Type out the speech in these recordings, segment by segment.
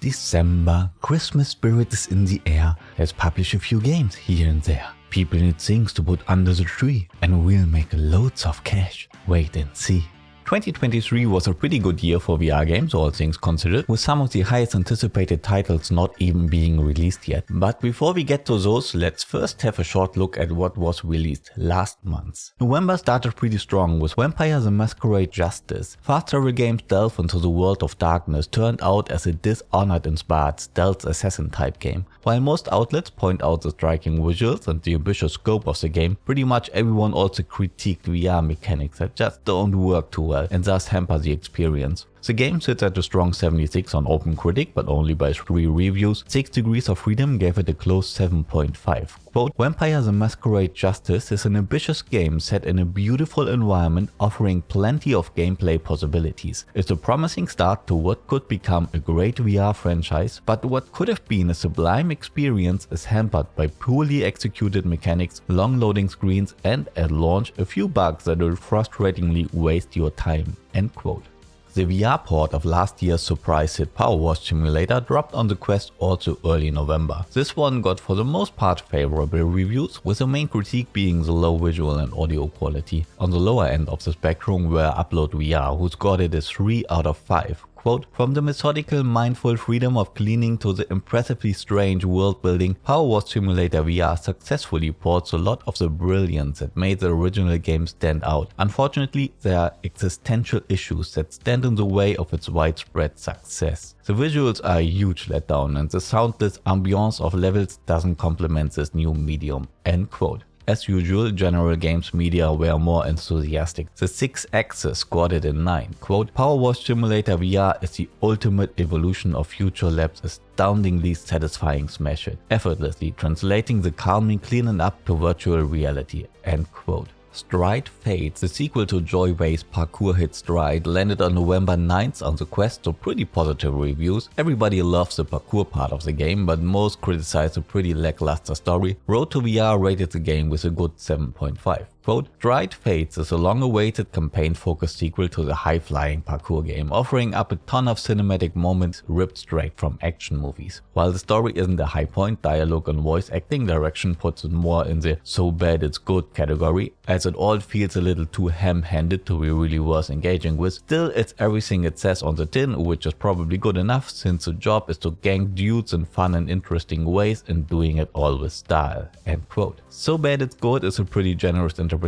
December, Christmas spirit is in the air. Let's publish a few games here and there. People need things to put under the tree and we'll make loads of cash. Wait and see. 2023 was a pretty good year for VR games, all things considered, with some of the highest anticipated titles not even being released yet. But before we get to those, let's first have a short look at what was released last month. November started pretty strong with Vampire the Masquerade Justice. Fast travel games delve into the world of darkness turned out as a Dishonored-inspired stealth assassin type game. While most outlets point out the striking visuals and the ambitious scope of the game, pretty much everyone also critiqued VR mechanics that just don't work too well and thus hamper the experience. The game sits at a strong 76 on OpenCritic, but only by 3 reviews. 6 Degrees of Freedom gave it a close 7.5. Quote, Vampire the Masquerade Justice is an ambitious game set in a beautiful environment offering plenty of gameplay possibilities. It's a promising start to what could become a great VR franchise, but what could have been a sublime experience is hampered by poorly executed mechanics, long loading screens, and at launch a few bugs that will frustratingly waste your time. End quote. The VR port of last year's surprise hit Powerwash Simulator dropped on the Quest also early November. This one got for the most part favorable reviews, with the main critique being the low visual and audio quality. On the lower end of the spectrum were Upload VR, who scored it a 3 out of 5. Quote, from the methodical, mindful freedom of cleaning to the impressively strange world building, Powerwash Simulator VR successfully ports a lot of the brilliance that made the original game stand out. Unfortunately, there are existential issues that stand in the way of its widespread success. The visuals are a huge letdown and the soundless ambiance of levels doesn't complement this new medium. End quote. As usual, general games media were more enthusiastic. The 6X's scored it a 9. Quote, Powerwash Simulator VR is the ultimate evolution of Future Lab's astoundingly satisfying smash hit, effortlessly translating the calming clean and up to virtual reality. End quote. Stride Fates, the sequel to Joyway's parkour hit Stride, landed on November 9th on the Quest, so pretty positive reviews. Everybody loves the parkour part of the game, but most criticize the pretty lackluster story. Road to VR rated the game with a good 7.5. Quote, Stride Fates is a long-awaited campaign-focused sequel to the high-flying parkour game, offering up a ton of cinematic moments ripped straight from action movies. While the story isn't a high point, dialogue and voice acting direction puts it more in the so bad it's good category, as it all feels a little too ham-handed to be really worth engaging with. Still, it's everything it says on the tin, which is probably good enough since the job is to gang dudes in fun and interesting ways and doing it all with style. End quote. So bad it's good is a pretty generous interpretation.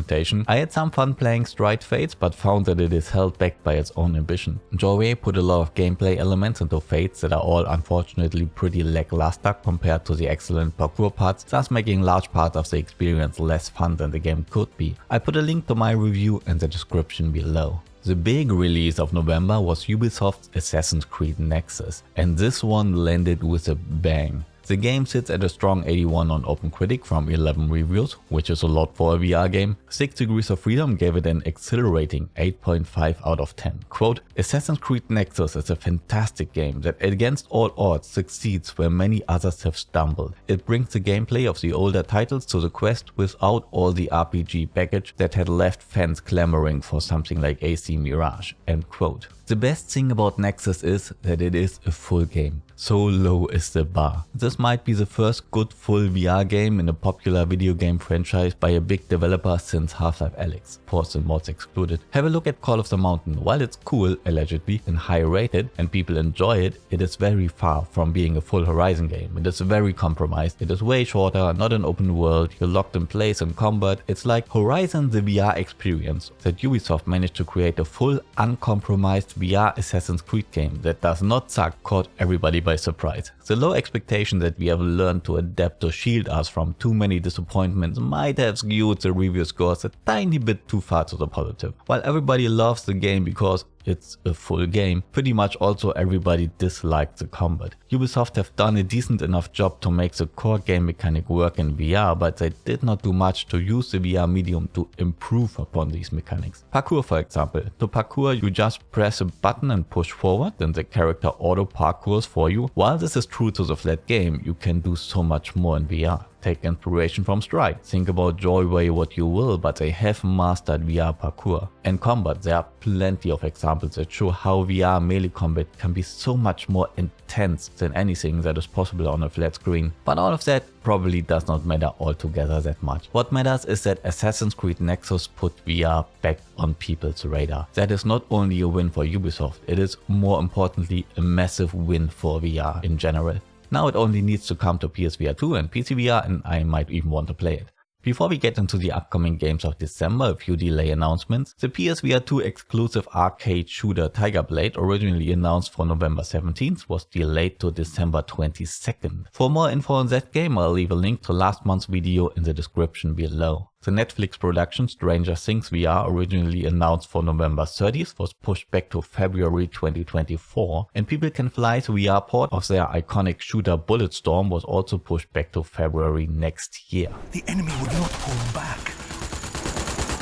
I had some fun playing Stride Fates, but found that it is held back by its own ambition. Getaway put a lot of gameplay elements into Fates that are all unfortunately pretty lackluster compared to the excellent parkour parts, thus making large parts of the experience less fun than the game could be. I put a link to my review in the description below. The big release of November was Ubisoft's Assassin's Creed Nexus, and this one landed with a bang. The game sits at a strong 81 on OpenCritic from 11 reviews, which is a lot for a VR game. 6 Degrees of Freedom gave it an exhilarating 8.5 out of 10. Quote, Assassin's Creed Nexus is a fantastic game that against all odds succeeds where many others have stumbled. It brings the gameplay of the older titles to the Quest without all the RPG baggage that had left fans clamoring for something like AC Mirage. End quote. The best thing about Nexus is that it is a full game. So low is the bar. This might be the first good full VR game in a popular video game franchise by a big developer since Half-Life Alyx, ports and mods excluded. Have a look at Call of the Mountain. While it's cool, allegedly, and high rated, and people enjoy it, it is very far from being a full Horizon game. It is very compromised. It is way shorter, not an open world, you're locked in place and combat. It's like Horizon the VR experience that Ubisoft managed to create a full, uncompromised VR Assassin's Creed game that does not suck, caught everybody by surprise. The low expectation that we have learned to adapt to shield us from too many disappointments might have skewed the review scores a tiny bit too far to the positive. While everybody loves the game because it's a full game, pretty much also everybody disliked the combat. Ubisoft have done a decent enough job to make the core game mechanic work in VR, but they did not do much to use the VR medium to improve upon these mechanics. Parkour, for example. To parkour, you just press a button and push forward, and the character auto parkours for you. While this is true to the flat game, you can do so much more in VR. Take inspiration from Strike. Think about Joyway what you will, but they have mastered VR parkour. And combat, there are plenty of examples that show how VR melee combat can be so much more intense than anything that is possible on a flat screen. But all of that probably does not matter altogether that much. What matters is that Assassin's Creed Nexus put VR back on people's radar. That is not only a win for Ubisoft, it is more importantly a massive win for VR in general. Now it only needs to come to PSVR 2 and PCVR, and I might even want to play it. Before we get into the upcoming games of December, a few delay announcements. The PSVR 2 exclusive arcade shooter Tiger Blade, originally announced for November 17th, was delayed to December 22nd. For more info on that game, I'll leave a link to last month's video in the description below. The Netflix production Stranger Things VR, originally announced for November 30th, was pushed back to February 2024, and People Can Fly's VR port of their iconic shooter Bulletstorm was also pushed back to February next year. The enemy would not hold back,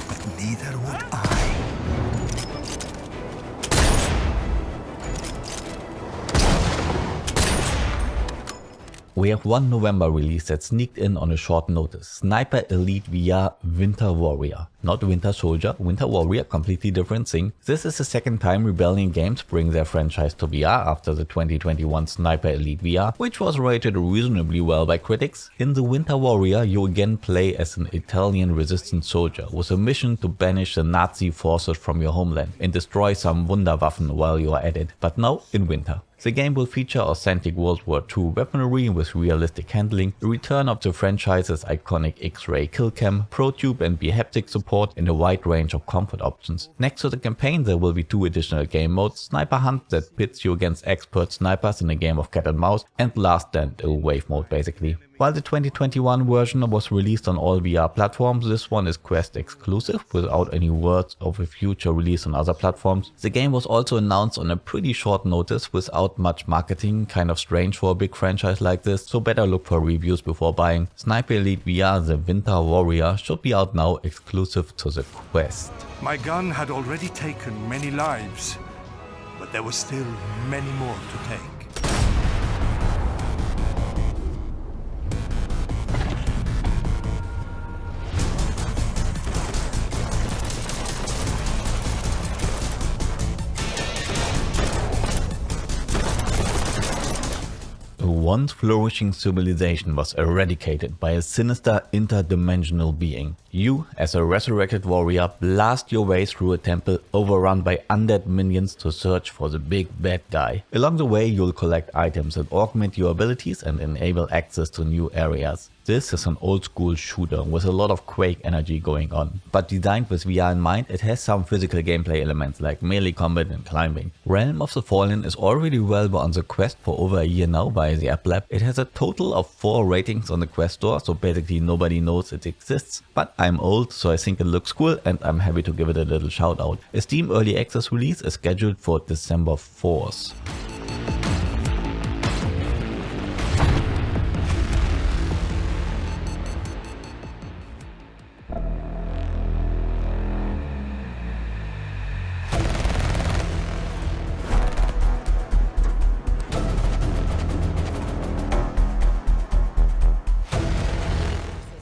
but neither would I. We have one November release that sneaked in on a short notice. Sniper Elite VR Winter Warrior. Not Winter Soldier, Winter Warrior, completely different thing. This is the second time Rebellion Games bring their franchise to VR after the 2021 Sniper Elite VR, which was rated reasonably well by critics. In the Winter Warrior, you again play as an Italian resistance soldier with a mission to banish the Nazi forces from your homeland and destroy some Wunderwaffen while you are at it, but now in winter. The game will feature authentic World War II weaponry with realistic handling, the return of the franchise's iconic X-ray kill cam, ProTube and bHaptic support, and a wide range of comfort options. Next to the campaign, there will be 2 additional game modes: Sniper Hunt that pits you against expert snipers in a game of cat and mouse, and Last Stand, a wave mode basically. While the 2021 version was released on all VR platforms, this one is Quest exclusive without any words of a future release on other platforms. The game was also announced on a pretty short notice without much marketing, kind of strange for a big franchise like this, so better look for reviews before buying. Sniper Elite VR The Winter Warrior should be out now, exclusive to the Quest. My gun had already taken many lives, but there were still many more to take. A once flourishing civilization was eradicated by a sinister interdimensional being. You, as a resurrected warrior, blast your way through a temple overrun by undead minions to search for the big bad guy. Along the way, you'll collect items that augment your abilities and enable access to new areas. This is an old school shooter with a lot of Quake energy going on, but designed with VR in mind, it has some physical gameplay elements like melee combat and climbing. Realm of the Fallen is already available on the Quest for over a year now by the App Lab. It has a total of 4 ratings on the Quest store, so basically nobody knows it exists, but I'm old, so I think it looks cool and I'm happy to give it a little shout out. A Steam Early Access release is scheduled for December 4th.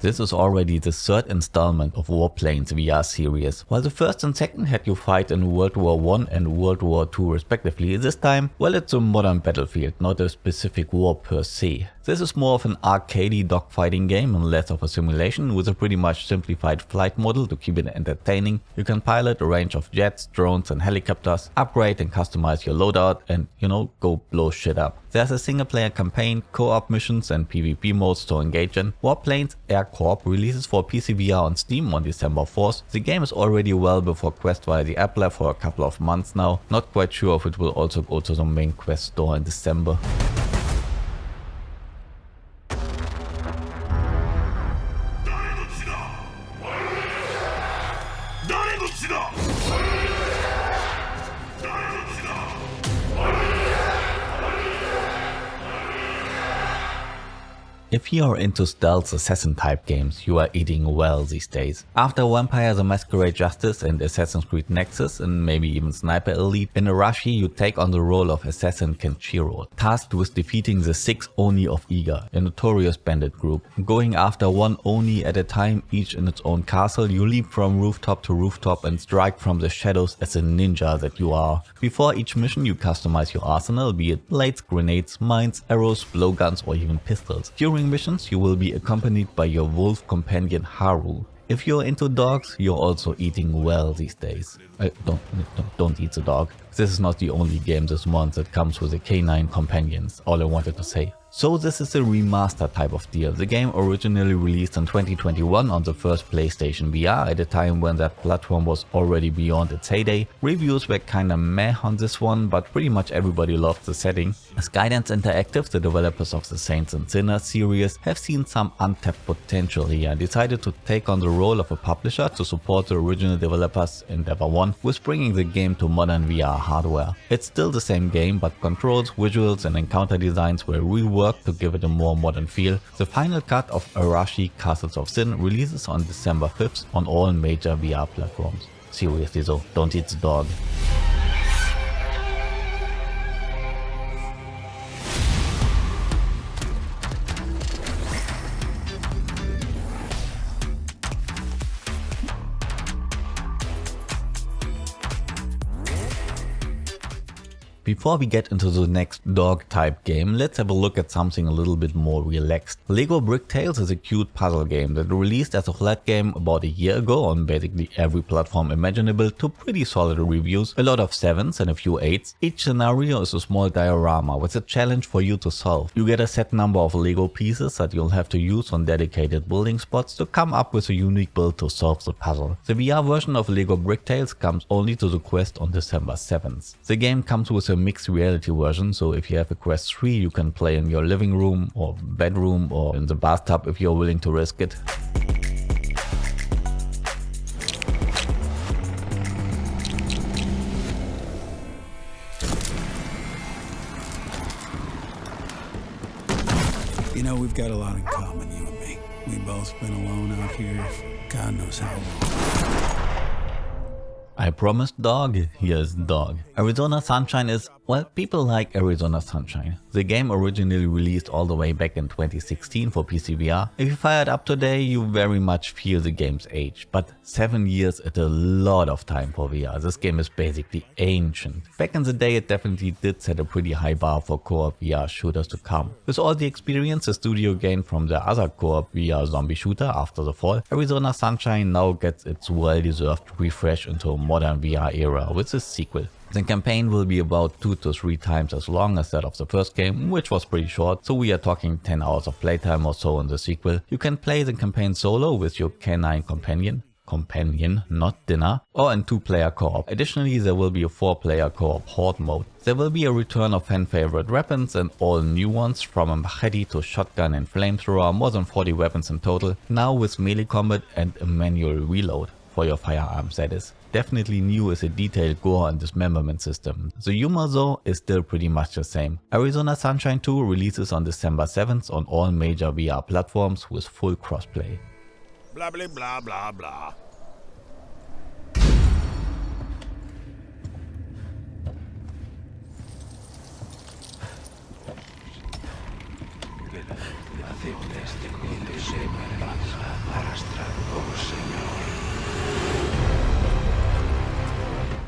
This is already the 3rd installment of Warplanes VR series. While the first and second had you fight in World War I and World War II respectively, this time, well, it's a modern battlefield, not a specific war per se. This is more of an arcadey dogfighting game and less of a simulation, with a pretty much simplified flight model to keep it entertaining. You can pilot a range of jets, drones and helicopters, upgrade and customize your loadout and, go blow shit up. There's a single player campaign, co-op missions and PvP modes to engage in. Warplanes Corp releases for PCVR on Steam on December 4th. The game is already well before Quest via the App Lab for a couple of months now. Not quite sure if it will also go to the main Quest store in December. If you are into stealth assassin type games, you are eating well these days. After Vampire the Masquerade Justice and Assassin's Creed Nexus and maybe even Sniper Elite, in Arashi you take on the role of Assassin Kenshiro, tasked with defeating the 6 Oni of Iga, a notorious bandit group. Going after one Oni at a time, each in its own castle, you leap from rooftop to rooftop and strike from the shadows as a ninja that you are. Before each mission you customize your arsenal, be it blades, grenades, mines, arrows, blowguns or even pistols. During missions you will be accompanied by your wolf companion Haru. If you're into dogs, you're also eating well these days. Don't eat the dog. This is not the only game this month that comes with a canine companions, all I wanted to say. So this is a remaster type of deal. The game originally released in 2021 on the first PlayStation VR at a time when that platform was already beyond its heyday. Reviews were kinda meh on this one, but pretty much everybody loved the setting. Skydance Interactive, the developers of the Saints and Sinners series, have seen some untapped potential here and decided to take on the role of a publisher to support the original developers Endeavor One with bringing the game to modern VR hardware. It's still the same game, but controls, visuals and encounter designs were reworked to give it a more modern feel. The final cut of Arashi Castles of Sin releases on December 5th on all major VR platforms. Seriously though, don't eat the dog. Before we get into the next dog type game, let's have a look at something a little bit more relaxed. Lego Bricktales is a cute puzzle game that released as a flat game about a year ago on basically every platform imaginable to pretty solid reviews, a lot of 7s and a few 8s. Each scenario is a small diorama with a challenge for you to solve. You get a set number of Lego pieces that you'll have to use on dedicated building spots to come up with a unique build to solve the puzzle. The VR version of Lego Bricktales comes only to the Quest on December 7th. The game comes with a mixed reality version, so if you have a Quest 3 you can play in your living room or bedroom or in the bathtub if you're willing to risk it. You know, we've got a lot in common, you and me. We've both been alone out here for God knows how long. I promised dog, here's dog. Arizona Sunshine is, well, people like Arizona Sunshine. The game originally released all the way back in 2016 for PCVR. If you fire it up today, you very much feel the game's age. But 7 years is a lot of time for VR. This game is basically ancient. Back in the day it definitely did set a pretty high bar for Corp VR shooters to come. With all the experience the studio gained from the other Corp VR zombie shooter after the fall, Arizona Sunshine now gets its well-deserved refresh into a modern VR era with this sequel. The campaign will be about 2 to 3 times as long as that of the first game, which was pretty short, so we are talking 10 hours of playtime or so in the sequel. You can play the campaign solo with your canine companion, not dinner, or in 2-player co-op. Additionally, there will be a 4-player co-op horde mode. There will be a return of fan favorite weapons and all new ones, from a machete to shotgun and flamethrower, more than 40 weapons in total, now with melee combat and a manual reload. For your firearms, that is. Definitely new is a detailed gore and dismemberment system. The humor though is still pretty much the same. Arizona Sunshine 2 releases on December 7th on all major VR platforms with full crossplay. Blah blah blah blah blah.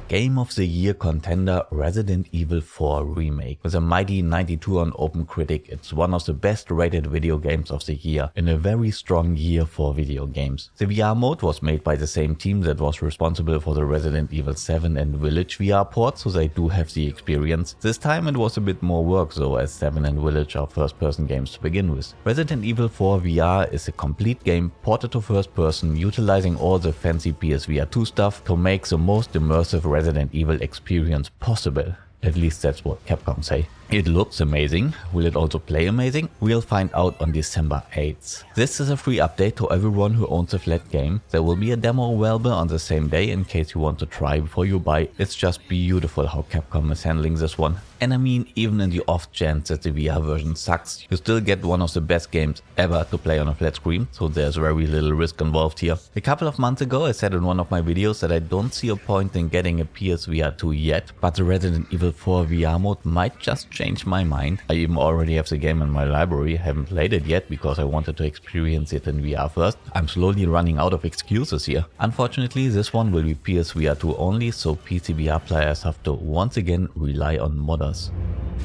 Game of the Year contender Resident Evil 4 Remake. With a mighty 92 on OpenCritic, it's one of the best rated video games of the year in a very strong year for video games. The VR mode was made by the same team that was responsible for the Resident Evil 7 and Village VR ports, so they do have the experience. This time it was a bit more work though, as 7 and Village are first person games to begin with. Resident Evil 4 VR is a complete game ported to first person, utilizing all the fancy PSVR 2 stuff to make the most immersive Resident Evil experience possible. At least that's what Capcom say. It looks amazing. Will it also play amazing? We'll find out on December 8th. This is a free update to everyone who owns a flat game. There will be a demo available on the same day in case you want to try before you buy. It's just beautiful how Capcom is handling this one. And I mean, even in the off chance that the VR version sucks, you still get one of the best games ever to play on a flat screen, so there's very little risk involved here. A couple of months ago I said in one of my videos that I don't see a point in getting a PSVR 2 yet, but the Resident Evil 4 VR mode might just change my mind. I even already have the game in my library, haven't played it yet because I wanted to experience it in VR first. I'm slowly running out of excuses here. Unfortunately, this one will be PSVR 2 only, so PCVR players have to once again rely on modders.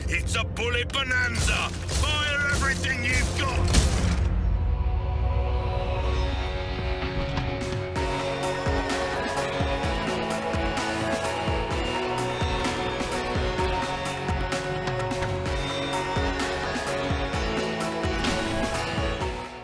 It's a bullet bonanza! Fire everything you've got!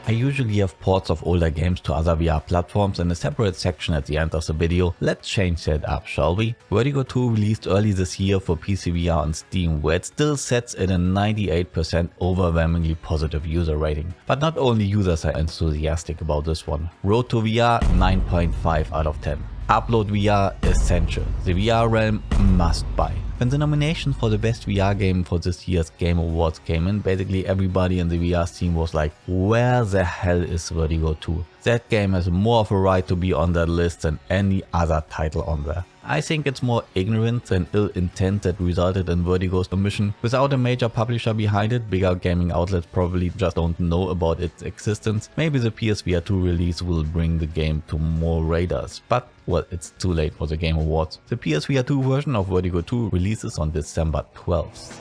I usually have ports of older games to other VR platforms in a separate section at the end of the video. Let's change that up, shall we? Vertigo 2 released early this year for PCVR on Steam, where it still sets in a 98% overwhelmingly positive user rating. But not only users are enthusiastic about this one. Road to VR 9.5 out of 10. Upload VR essential. The VR realm must buy. When the nomination for the best VR game for this year's Game Awards came in, basically everybody in the VR scene was like, where the hell is Vertigo 2? That game has more of a right to be on that list than any other title on there. I think it's more ignorance than ill intent that resulted in Vertigo's omission. Without a major publisher behind it, bigger gaming outlets probably just don't know about its existence. Maybe the PSVR 2 release will bring the game to more radars, but well, it's too late for the Game Awards. The PSVR 2 version of Vertigo 2 releases on December 12th.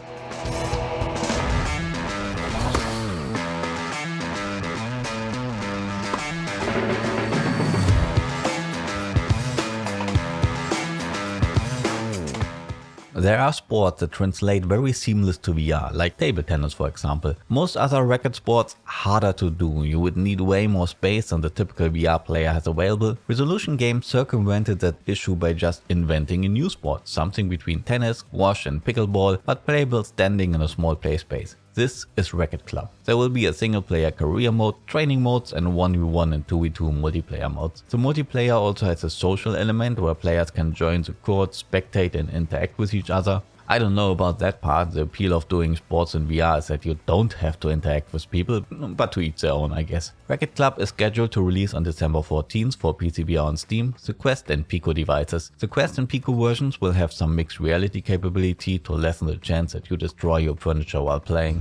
There are sports that translate very seamless to VR, like table tennis for example. Most other racket sports harder to do, you would need way more space than the typical VR player has available. Resolution Games circumvented that issue by just inventing a new sport, something between tennis, squash and pickleball, but playable standing in a small play space. This is Racket Club. There will be a single player career mode, training modes and 1v1 and 2v2 multiplayer modes. The multiplayer also has a social element where players can join the court, spectate and interact with each other. I don't know about that part. The appeal of doing sports in VR is that you don't have to interact with people, but to each their own, I guess. Racket Club is scheduled to release on December 14th for PCVR on Steam, the Quest and Pico devices. The Quest and Pico versions will have some mixed reality capability to lessen the chance that you destroy your furniture while playing.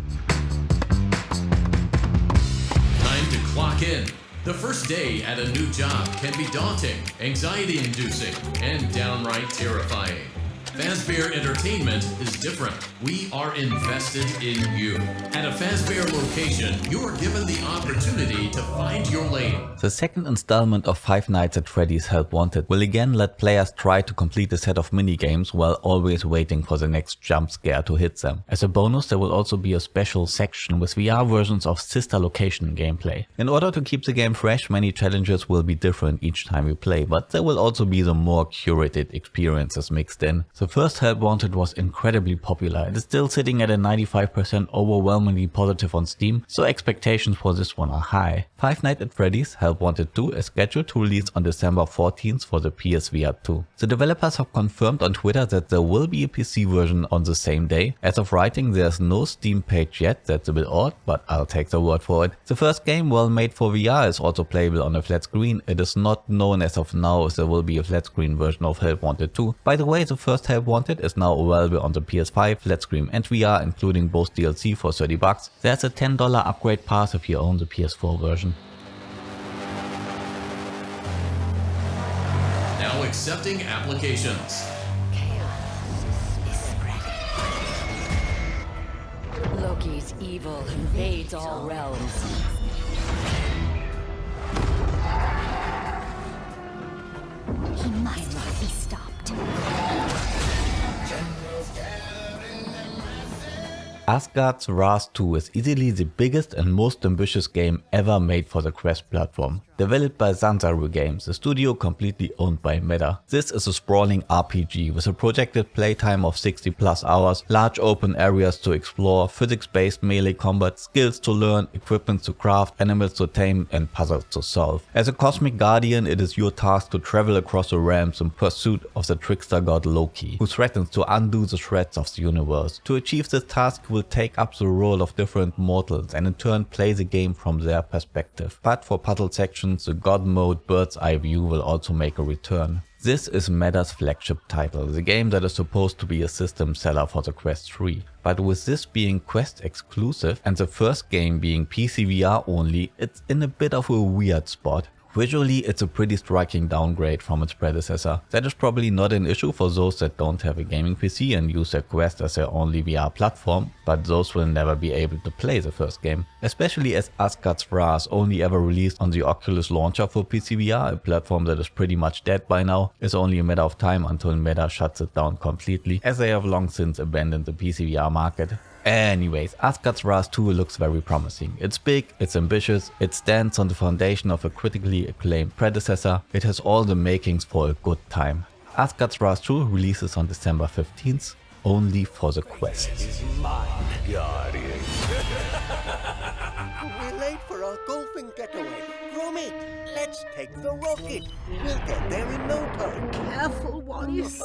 Time to clock in. The first day at a new job can be daunting, anxiety-inducing, and downright terrifying. Fazbear Entertainment is different. We are invested in you. At a Fazbear location, you are given the opportunity to find your lane. The second installment of Five Nights at Freddy's Help Wanted will again let players try to complete a set of minigames while always waiting for the next jump scare to hit them. As a bonus, there will also be a special section with VR versions of sister location gameplay. In order to keep the game fresh, many challenges will be different each time you play, but there will also be the more curated experiences mixed in. The first Help Wanted was incredibly popular. It is still sitting at a 95% overwhelmingly positive on Steam, so expectations for this one are high. Five Nights at Freddy's Help Wanted 2 is scheduled to release on December 14th for the PSVR 2. The developers have confirmed on Twitter that there will be a PC version on the same day. As of writing, there's no Steam page yet, that's a bit odd, but I'll take the word for it. The first game, well made for VR, is also playable on a flat screen. It is not known as of now if there will be a flat screen version of Help Wanted 2. By the way, the first Help Wanted is now available on the PS5, flat screen and VR, including both DLC for $30. There's a $10 upgrade pass if you own the PS4 version. Now accepting applications. Chaos is spreading. Loki's evil invades all realms. He must not be stopped. Asgard's Wrath 2 is easily the biggest and most ambitious game ever made for the Quest platform. Developed by Sanzaru Games, a studio completely owned by Meta. This is a sprawling RPG with a projected playtime of 60 plus hours, large open areas to explore, physics-based melee combat, skills to learn, equipment to craft, animals to tame and puzzles to solve. As a cosmic guardian, it is your task to travel across the realms in pursuit of the trickster god Loki, who threatens to undo the threads of the universe. To achieve this task, you will take up the role of different mortals and in turn play the game from their perspective. But for puzzle sections, the God mode bird's eye view will also make a return. This is Meta's flagship title, the game that is supposed to be a system seller for the Quest 3. But with this being Quest exclusive and the first game being PCVR only, it's in a bit of a weird spot. Visually, it's a pretty striking downgrade from its predecessor. That is probably not an issue for those that don't have a gaming PC and use their Quest as their only VR platform, but those will never be able to play the first game. Especially as Asgard's VR is only ever released on the Oculus launcher for PCVR, a platform that is pretty much dead by now. It's only a matter of time until Meta shuts it down completely, as they have long since abandoned the PCVR market. Anyways, Asgard's VR 2 looks very promising. It's big, it's ambitious, it stands on the foundation of a critically acclaimed predecessor, it has all the makings for a good time. Asgard's VR 2 releases on December 15th, only for the Quest. Guardian. We're late for our golfing getaway. Gromit, let's take the rocket. We'll get there in no time. Careful, Wallace.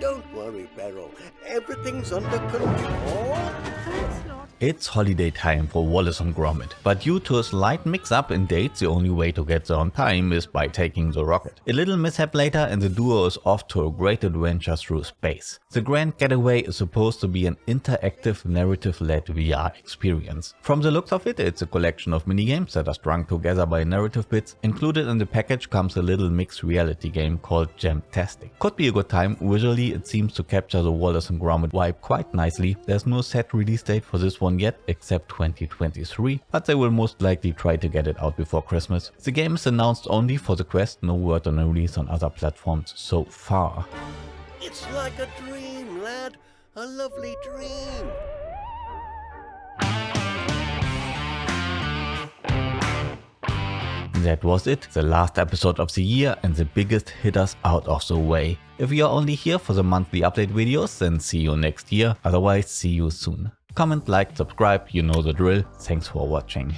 Don't worry, Beryl. Everything's under control. Thanks, Lord. It's holiday time for Wallace and Gromit, but due to a slight mix-up in dates, the only way to get there on time is by taking the rocket. A little mishap later and the duo is off to a great adventure through space. The Grand Getaway is supposed to be an interactive, narrative-led VR experience. From the looks of it, it's a collection of minigames that are strung together by narrative bits. Included in the package comes a little mixed reality game called Jamtastic. Could be a good time. Visually, it seems to capture the Wallace and Gromit vibe quite nicely. There's no set release date for this one yet, except 2023, but they will most likely try to get it out before Christmas. The game is announced only for the Quest, no word on a release on other platforms so far. It's like a dream, lad. A lovely dream. That was it, the last episode of the year and the biggest hitters out of the way. If you are only here for the monthly update videos, then see you next year, otherwise see you soon. Comment, like, subscribe, you know the drill. Thanks for watching.